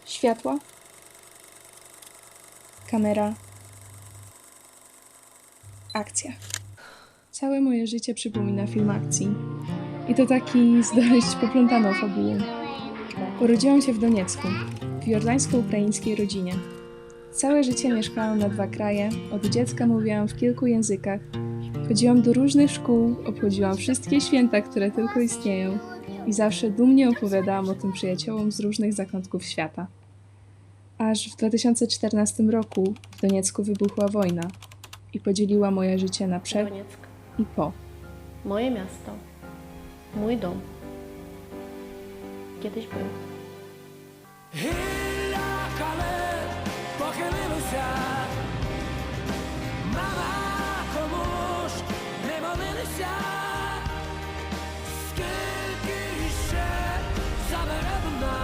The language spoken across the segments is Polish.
Światła, kamera, akcja. Całe moje życie przypomina film akcji. I to taki z dość poplątaną fabułą. Urodziłam się w Doniecku, w jordańsko-ukraińskiej rodzinie. Całe życie mieszkałam na 2 kraje, od dziecka mówiłam w kilku językach, chodziłam do różnych szkół, obchodziłam wszystkie święta, które tylko istnieją i zawsze dumnie opowiadałam o tym przyjaciołom z różnych zakątków świata. Aż w 2014 roku w Doniecku wybuchła wojna i podzieliła moje życie na przed Донецьк. i po. Моє місто. Mój dom. Kiedyś był. Гілля калин похилилося, мама, кому ж не молилися, скільки ще забере вона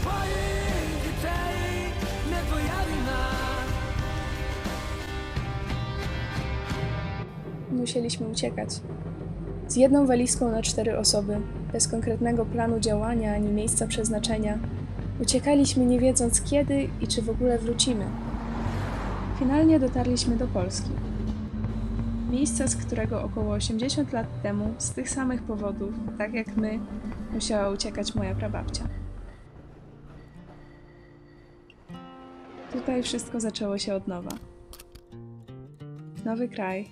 твоїх дітей, не твоя війна. Musieliśmy uciekać. Z jedną walizką na 4 osoby, bez konkretnego planu działania ani miejsca przeznaczenia, uciekaliśmy nie wiedząc kiedy i czy w ogóle wrócimy. Finalnie dotarliśmy do Polski. Miejsca, z którego około 80 lat temu, z tych samych powodów, tak jak my, musiała uciekać moja prababcia. Tutaj wszystko zaczęło się od nowa. Nowy kraj,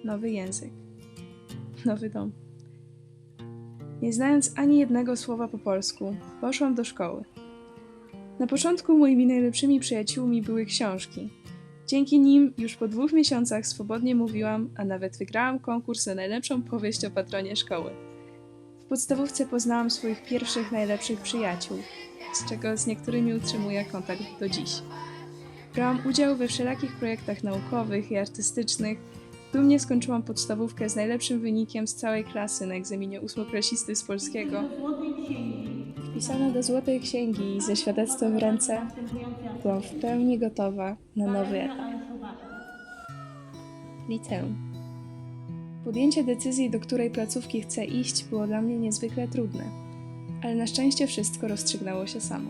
nowy język, nowy dom. Nie znając ani jednego słowa po polsku, poszłam do szkoły. Na początku moimi najlepszymi przyjaciółmi były książki. Dzięki nim już po 2 miesiącach swobodnie mówiłam, a nawet wygrałam konkurs na najlepszą powieść o patronie szkoły. W podstawówce poznałam swoich pierwszych najlepszych przyjaciół, z czego z niektórymi utrzymuję kontakt do dziś. Brałam udział we wszelakich projektach naukowych i artystycznych. Dumnie skończyłam podstawówkę z najlepszym wynikiem z całej klasy na egzaminie 8-klasisty z polskiego. Wpisana do Złotej Księgi i ze świadectwem w ręce, byłam w pełni gotowa na nowy etap. Liceum. Podjęcie decyzji, do której placówki chcę iść, było dla mnie niezwykle trudne, ale na szczęście wszystko rozstrzygnęło się samo.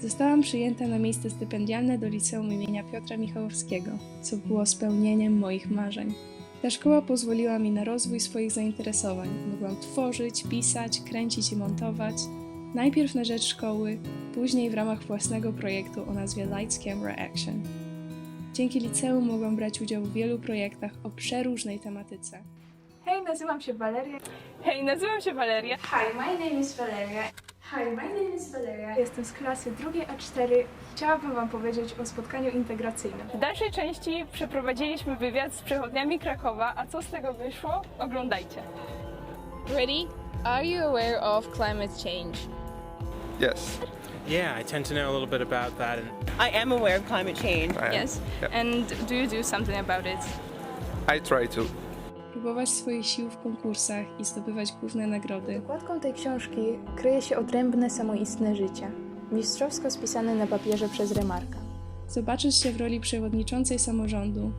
Zostałam przyjęta na miejsce stypendialne do liceum imienia Piotra Michałowskiego, co było spełnieniem moich marzeń. Ta szkoła pozwoliła mi na rozwój swoich zainteresowań. Mogłam tworzyć, pisać, kręcić i montować. Najpierw na rzecz szkoły, później w ramach własnego projektu o nazwie Lights Camera Action. Dzięki liceum mogłam brać udział w wielu projektach o przeróżnej tematyce. Hej, nazywam się Valeria. Hej, nazywam się Valeria. Hi, my name is Valeria. Hi, my name is Valeria. Jestem z klasy 2 A4. Chciałabym Wam powiedzieć o spotkaniu integracyjnym. W dalszej części przeprowadziliśmy wywiad z przechodniami Krakowa, a co z tego wyszło? Oglądajcie. Ready? Are you aware of climate change? Yes, Yeah, I tend to know a little bit about that. I am aware of climate change. I am. Yes. Yep. And do you do something about it? I try to. Próbować swoich sił w konkursach i zdobywać główne nagrody. Okładką tej książki kryje się odrębne, samoistne życie, mistrzowsko spisane na papierze przez Remarka. Zobaczyć się w roli przewodniczącej samorządu,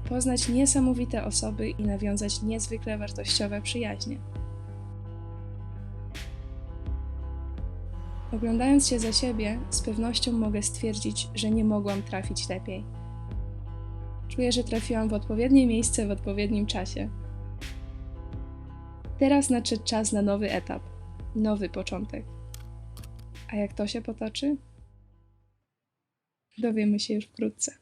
poznać niesamowite osoby i nawiązać niezwykle wartościowe przyjaźnie. Oglądając się za siebie, z pewnością mogę stwierdzić, że nie mogłam trafić lepiej. Czuję, że trafiłam w odpowiednie miejsce w odpowiednim czasie. Teraz nadszedł czas na nowy etap, nowy początek. A jak to się potoczy? Dowiemy się już wkrótce.